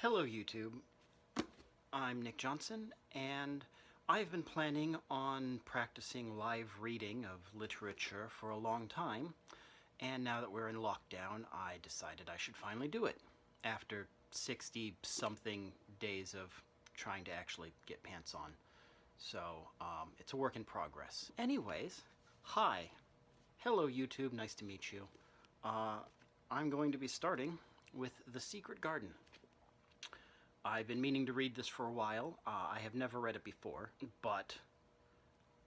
Hello YouTube, I'm Nick Johnson, and I've been planning on practicing live reading of literature for a long time, and now that we're in lockdown, I decided I should finally do it after 60-something days of trying to actually get pants on. So, it's a work in progress. Anyways, hi. Hello YouTube, nice to meet you. I'm going to be starting with The Secret Garden. I've been meaning to read this for a while. I have never read it before, but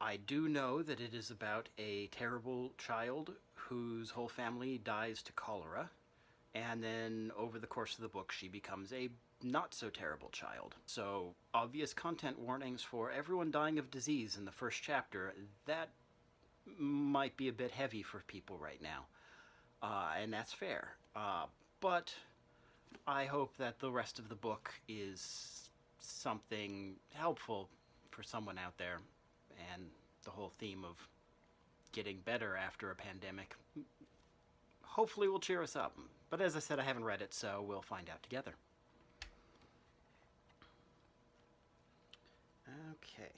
I do know that it is about a terrible child whose whole family dies to cholera, and then over the course of the book she becomes a not so terrible child. So, obvious content warnings for everyone dying of disease in the first chapter. That might be a bit heavy for people right now, and that's fair. But I hope that the rest of the book is something helpful for someone out there, and the whole theme of getting better after a pandemic hopefully will cheer us up. But as I said, I haven't read it, so we'll find out together. Okay.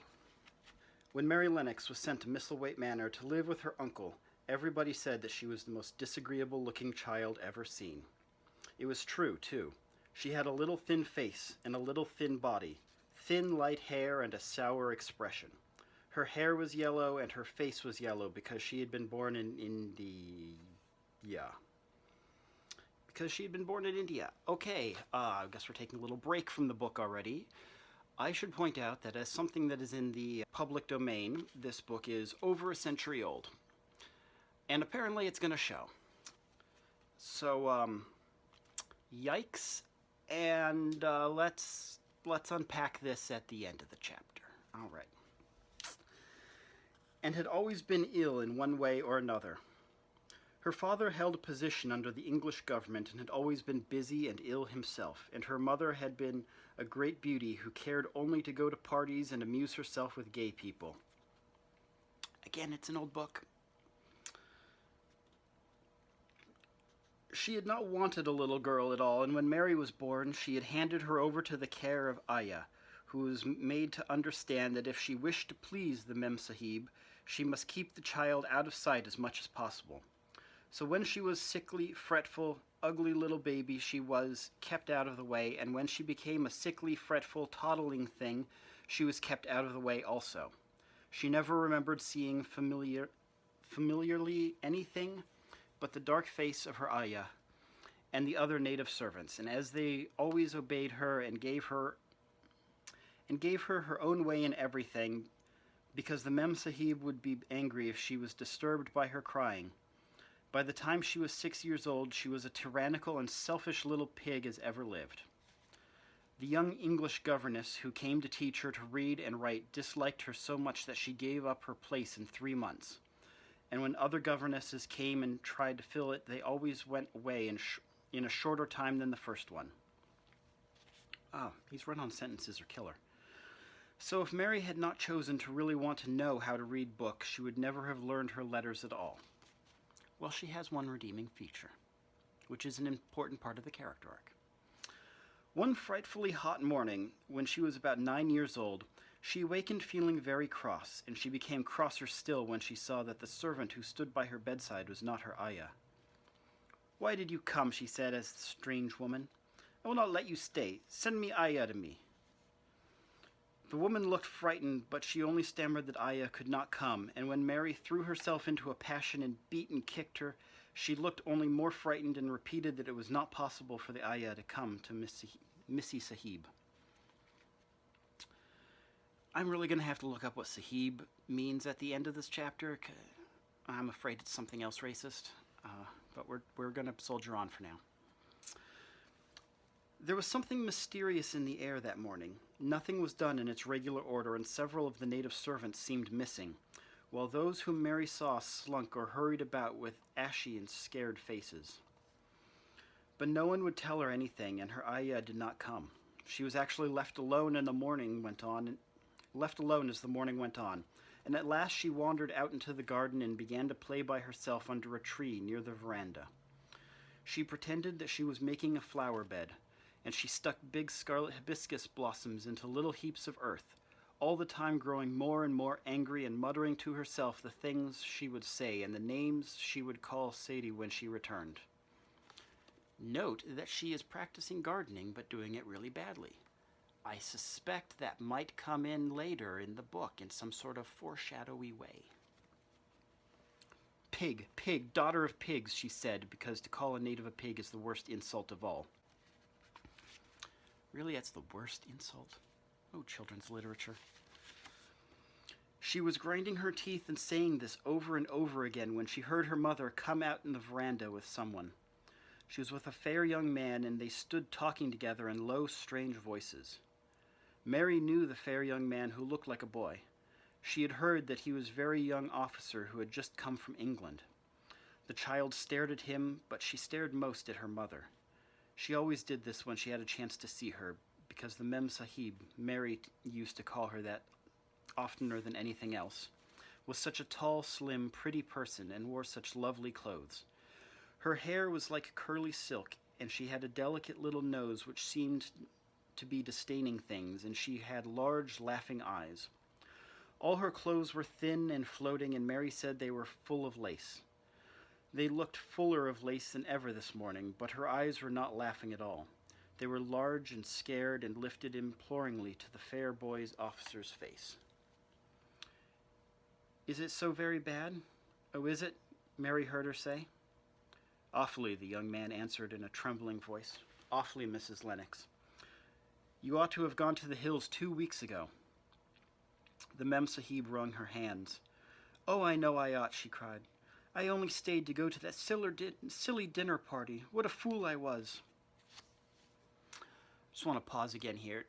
When Mary Lennox was sent to Misselthwaite Manor to live with her uncle, everybody said that she was the most disagreeable-looking child ever seen. It was true, too. She had a little thin face and a little thin body, thin light hair and a sour expression. Her hair was yellow and her face was yellow because she had been born in India. Because she had been born in India. Okay, I guess we're taking a little break from the book already. I should point out that as something that is in the public domain, this book is over a century old. And apparently it's going to show. So, yikes, and let's unpack this at the end of the chapter. All right. And had always been ill in one way or another. Her father held a position under the English government and had always been busy and ill himself, and her mother had been a great beauty who cared only to go to parties and amuse herself with gay people. Again, it's an old book. She had not wanted a little girl at all, and when Mary was born, she had handed her over to the care of Aya, who was made to understand that if she wished to please the Mem Sahib, she must keep the child out of sight as much as possible. So when she was sickly, fretful, ugly little baby, she was kept out of the way, and when she became a sickly, fretful, toddling thing, she was kept out of the way also. She never remembered seeing familiarly anything but the dark face of her Aya and the other native servants, and as they always obeyed her and gave her her own way in everything, because the Mem Sahib would be angry if she was disturbed by her crying. By the time she was 6 years old, she was a tyrannical and selfish little pig as ever lived. The young English governess who came to teach her to read and write disliked her so much that she gave up her place in 3 months. And when other governesses came and tried to fill it, they always went away in a shorter time than the first one. These run-on sentences are killer. So if Mary had not chosen to really want to know how to read books, she would never have learned her letters at all. Well, she has one redeeming feature, which is an important part of the character arc. One frightfully hot morning, when she was about 9 years old, she awakened feeling very cross, and she became crosser still when she saw that the servant who stood by her bedside was not her Aya. "Why did you come?" she said as the strange woman. "I will not let you stay. Send me Aya to me." The woman looked frightened, but she only stammered that Aya could not come, and when Mary threw herself into a passion and beat and kicked her, she looked only more frightened and repeated that it was not possible for the Aya to come to Missy Sahib. I'm really going to have to look up what Sahib means at the end of this chapter. I'm afraid it's something else racist, but we're going to soldier on for now. There was something mysterious in the air that morning. Nothing was done in its regular order, and several of the native servants seemed missing, while those whom Mary saw slunk or hurried about with ashy and scared faces. But no one would tell her anything, and her Aya did not come. She was actually left alone as the morning went on, and at last she wandered out into the garden and began to play by herself under a tree near the veranda. She pretended that she was making a flower bed, and she stuck big scarlet hibiscus blossoms into little heaps of earth, all the time growing more and more angry and muttering to herself the things she would say and the names she would call Sadie when she returned. Note that she is practicing gardening but doing it really badly. I suspect that might come in later in the book in some sort of foreshadowy way. Pig, pig, daughter of pigs, she said, because to call a native a pig is the worst insult of all. Really, that's the worst insult? Oh, children's literature. She was grinding her teeth and saying this over and over again when she heard her mother come out in the veranda with someone. She was with a fair young man, and they stood talking together in low, strange voices. Mary knew the fair young man who looked like a boy. She had heard that he was a very young officer who had just come from England. The child stared at him, but she stared most at her mother. She always did this when she had a chance to see her, because the Mem Sahib, Mary used to call her that oftener than anything else, was such a tall, slim, pretty person and wore such lovely clothes. Her hair was like curly silk, and she had a delicate little nose which seemed to be disdaining things, and she had large, laughing eyes. All her clothes were thin and floating, and Mary said they were full of lace. They looked fuller of lace than ever this morning, but her eyes were not laughing at all. They were large and scared and lifted imploringly to the fair boy officer's face. "Is it so very bad? Oh, is it?" Mary heard her say. "Awfully," the young man answered in a trembling voice. "Awfully, Mrs. Lennox. You ought to have gone to the hills 2 weeks ago." The Mem Sahib wrung her hands. "Oh, I know I ought," she cried. "I only stayed to go to that silly dinner party. What a fool I was." Just want to pause again here.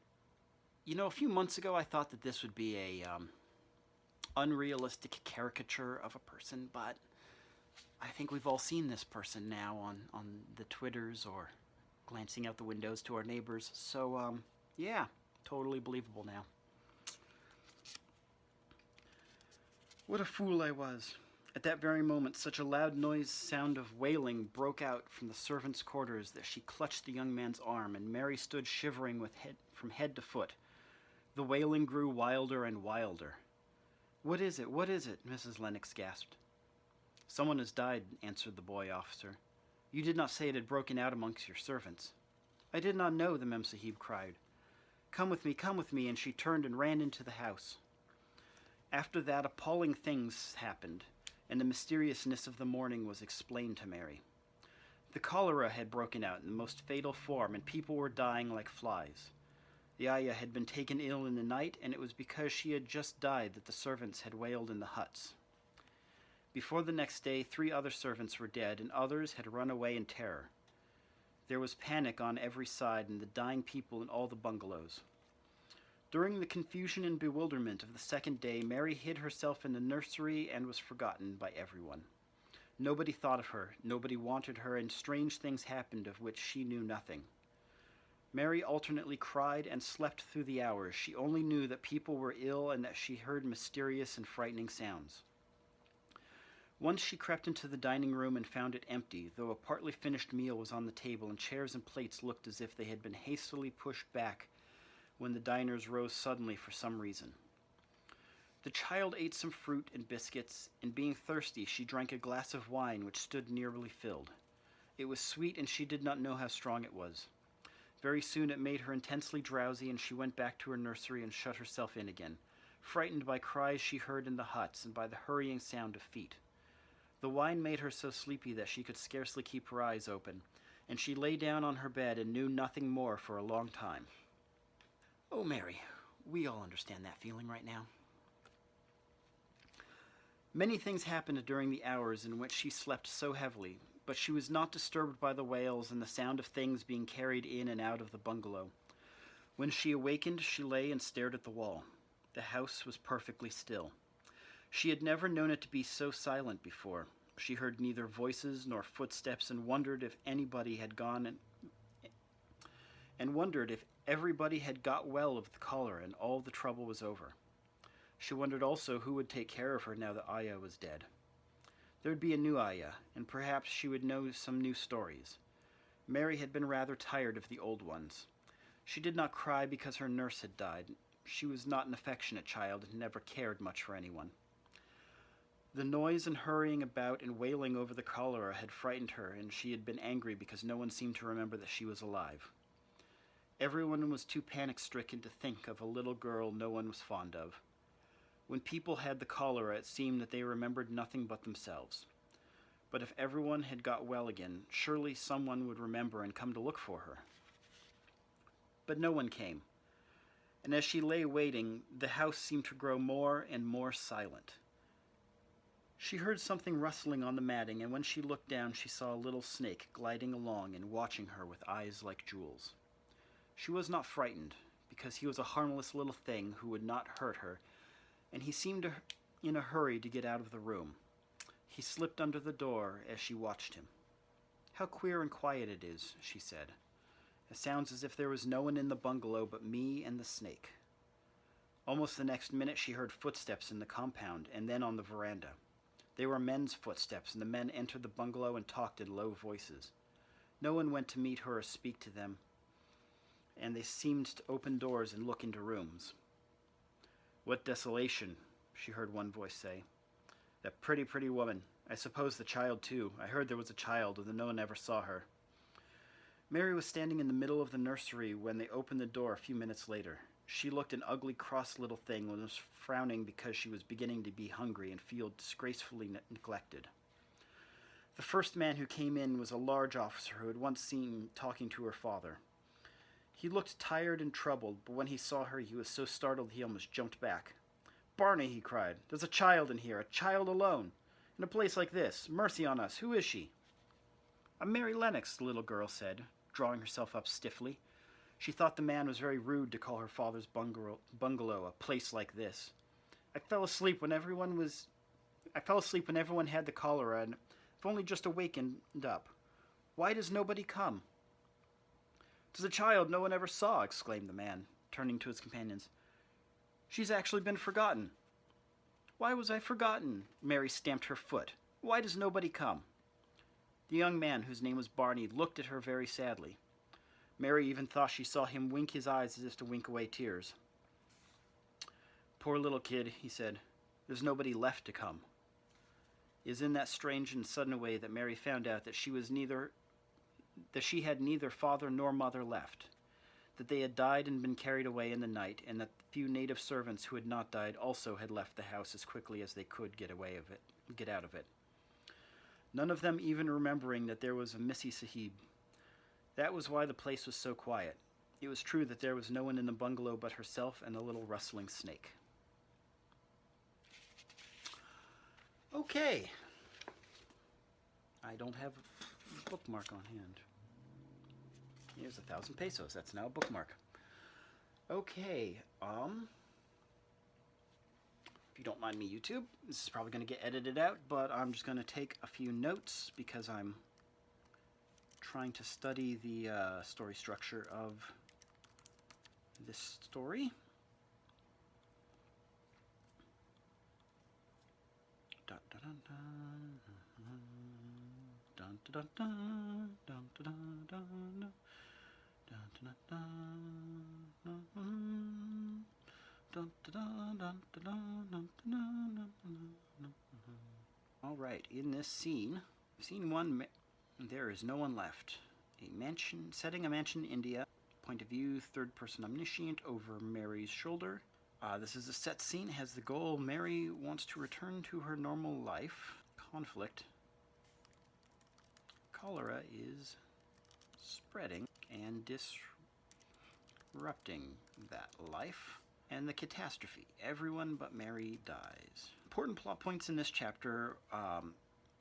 You know, a few months ago I thought that this would be a unrealistic caricature of a person, but I think we've all seen this person now on the Twitters or glancing out the windows to our neighbors. So, yeah, totally believable now. What a fool I was. At that very moment, such a loud sound of wailing broke out from the servants' quarters that she clutched the young man's arm, and Mary stood shivering from head to foot. The wailing grew wilder and wilder. What is it? What is it?" Mrs. Lennox gasped. "Someone has died," answered the boy officer. "You did not say it had broken out amongst your servants." "I did not know," the Mem Sahib cried. Come with me," and she turned and ran into the house. After that, appalling things happened, and the mysteriousness of the morning was explained to Mary. The cholera had broken out in the most fatal form, and people were dying like flies. The ayah had been taken ill in the night, and it was because she had just died that the servants had wailed in the huts. Before the next day, 3 other servants were dead, and others had run away in terror. There was panic on every side, and the dying people in all the bungalows. During the confusion and bewilderment of the second day, Mary hid herself in the nursery and was forgotten by everyone. Nobody thought of her, nobody wanted her, and strange things happened of which she knew nothing. Mary alternately cried and slept through the hours. She only knew that people were ill and that she heard mysterious and frightening sounds. Once she crept into the dining room and found it empty, though a partly finished meal was on the table and chairs and plates looked as if they had been hastily pushed back when the diners rose suddenly for some reason. The child ate some fruit and biscuits, and being thirsty, she drank a glass of wine which stood nearly filled. It was sweet, and she did not know how strong it was. Very soon it made her intensely drowsy, and she went back to her nursery and shut herself in again, frightened by cries she heard in the huts and by the hurrying sound of feet. The wine made her so sleepy that she could scarcely keep her eyes open, and she lay down on her bed and knew nothing more for a long time. Oh, Mary, we all understand that feeling right now. Many things happened during the hours in which she slept so heavily, but she was not disturbed by the wails and the sound of things being carried in and out of the bungalow. When she awakened, she lay and stared at the wall. The house was perfectly still. She had never known it to be so silent before. She heard neither voices nor footsteps and wondered if anybody had gone and wondered if everybody had got well of the cholera and all the trouble was over. She wondered also who would take care of her now that Ayah was dead. There would be a new Ayah, and perhaps she would know some new stories. Mary had been rather tired of the old ones. She did not cry because her nurse had died. She was not an affectionate child and never cared much for anyone. The noise and hurrying about and wailing over the cholera had frightened her, and she had been angry because no one seemed to remember that she was alive. Everyone was too panic-stricken to think of a little girl no one was fond of. When people had the cholera, it seemed that they remembered nothing but themselves. But if everyone had got well again, surely someone would remember and come to look for her. But no one came, and as she lay waiting, the house seemed to grow more and more silent. She heard something rustling on the matting, and when she looked down, she saw a little snake gliding along and watching her with eyes like jewels. She was not frightened, because he was a harmless little thing who would not hurt her, and he seemed in a hurry to get out of the room. He slipped under the door as she watched him. "How queer and quiet it is," she said. "It sounds as if there was no one in the bungalow but me and the snake." Almost the next minute she heard footsteps in the compound and then on the veranda. They were men's footsteps, and the men entered the bungalow and talked in low voices. No one went to meet her or speak to them, and they seemed to open doors and look into rooms. "What desolation," she heard one voice say. "That pretty, pretty woman. I suppose the child, too. I heard there was a child, although no one ever saw her." Mary was standing in the middle of the nursery when they opened the door a few minutes later. She looked an ugly, cross little thing and was frowning because she was beginning to be hungry and feel disgracefully neglected. The first man who came in was a large officer who had once seen talking to her father. He looked tired and troubled, but when he saw her, he was so startled he almost jumped back. "Barney," he cried, "there's a child in here, a child alone, in a place like this. Mercy on us, who is she?" "I'm Mary Lennox," the little girl said, drawing herself up stiffly. She thought the man was very rude to call her father's bungalow a place like this. I fell asleep when everyone had the cholera, and I've only just awakened up. Why does nobody come?" "'Tis a child no one ever saw," exclaimed the man, turning to his companions. "She's actually been forgotten." "Why was I forgotten?" Mary stamped her foot. "Why does nobody come?" The young man, whose name was Barney, looked at her very sadly. Mary even thought she saw him wink his eyes as if to wink away tears. "Poor little kid," he said. "There's nobody left to come." It was in that strange and sudden way that Mary found out that she had neither father nor mother left, that they had died and been carried away in the night, and that the few native servants who had not died also had left the house as quickly as they could get out of it. None of them even remembering that there was a Missy Sahib. That was why the place was so quiet. It was true that there was no one in the bungalow but herself and a little rustling snake. Okay. I don't have a bookmark on hand. Here's 1,000 pesos. That's now a bookmark. Okay. If you don't mind me, YouTube, this is probably going to get edited out, but I'm just going to take a few notes because I'm trying to study the story structure of this story. Dun, dun, dun, dun, dun, dun, dun, dun, dun, dun, all right, in this scene, scene 1, there is no one left. A mansion, setting a mansion in India. Point of view, third person omniscient over Mary's shoulder. This is a set scene, has the goal Mary wants to return to her normal life. Conflict. Cholera is spreading and disrupting that life. And the catastrophe. Everyone but Mary dies. Important plot points in this chapter.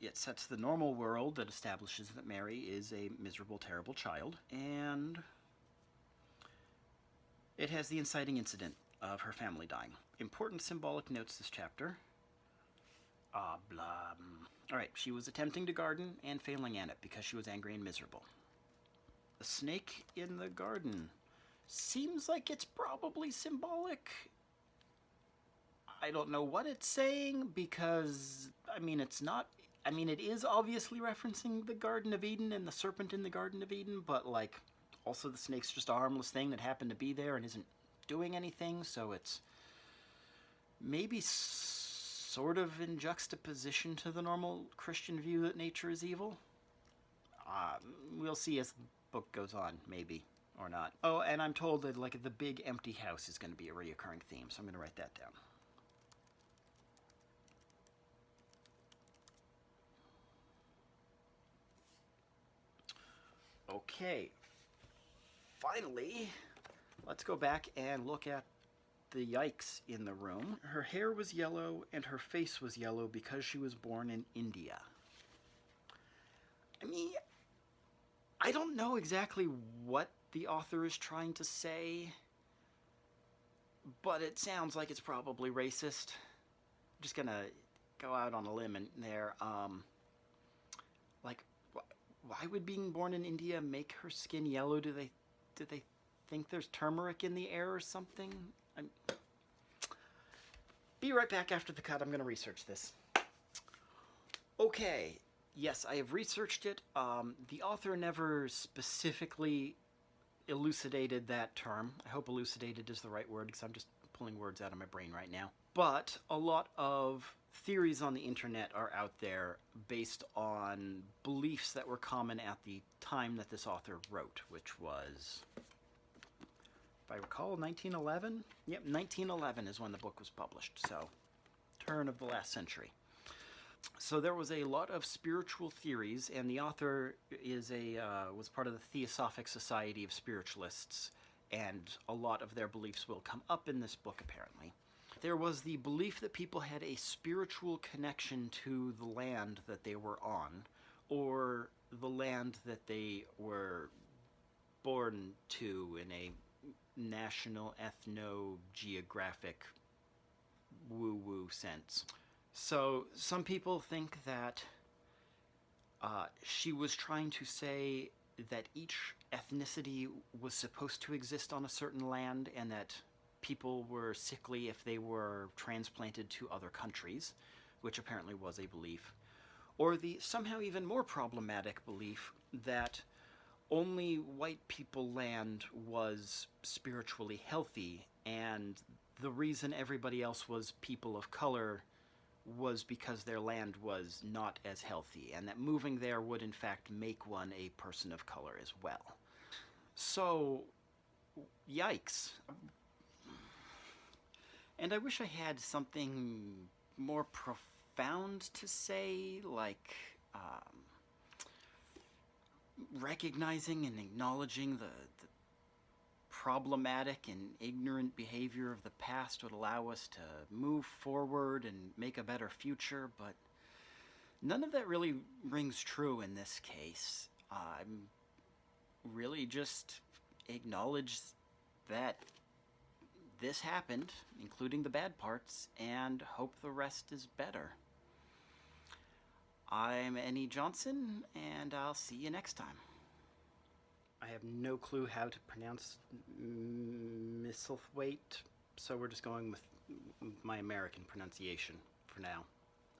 It sets the normal world that establishes that Mary is a miserable, terrible child. And it has the inciting incident of her family dying. Important symbolic notes this chapter. Blah. Alright, she was attempting to garden and failing at it because she was angry and miserable. The snake in the garden. Seems like it's probably symbolic. I don't know what it's saying because, I mean, it's not I mean, it is obviously referencing the Garden of Eden and the serpent in the Garden of Eden, but, like, also the snake's just a harmless thing that happened to be there and isn't doing anything, so it's maybe sort of in juxtaposition to the normal Christian view that nature is evil. We'll see as the book goes on, maybe, or not. Oh, and I'm told that, like, the big empty house is going to be a reoccurring theme, so I'm going to write that down. Okay, finally, let's go back and look at the yikes in the room. Her hair was yellow and her face was yellow because she was born in India. I mean, I don't know exactly what the author is trying to say, but it sounds like it's probably racist. I'm just gonna go out on a limb in there. Like, why would being born in India make her skin yellow? Do they think there's turmeric in the air or something? Be right back after the cut. I'm going to research this. Okay, yes, I have researched it. The author never specifically elucidated that term. I hope elucidated is the right word because I'm just pulling words out of my brain right now. But a lot of theories on the internet are out there based on beliefs that were common at the time that this author wrote, which was, if I recall, 1911? Yep, 1911 is when the book was published, so turn of the last century. So there was a lot of spiritual theories, and the author was part of the Theosophic Society of Spiritualists, and a lot of their beliefs will come up in this book, apparently. There was the belief that people had a spiritual connection to the land that they were on, or the land that they were born to in a national ethno-geographic woo-woo sense. So some people think that she was trying to say that each ethnicity was supposed to exist on a certain land and that people were sickly if they were transplanted to other countries, which apparently was a belief. Or the somehow even more problematic belief that only white people land was spiritually healthy, and the reason everybody else was people of color was because their land was not as healthy, and that moving there would in fact make one a person of color as well. So, yikes. And I wish I had something more profound to say, like recognizing and acknowledging the problematic and ignorant behavior of the past would allow us to move forward and make a better future, but none of that really rings true in this case. I'm really just acknowledge that this happened, including the bad parts, and hope the rest is better. I'm N.E. Johnson, and I'll see you next time. I have no clue how to pronounce Misselthwaite, so we're just going with my American pronunciation for now.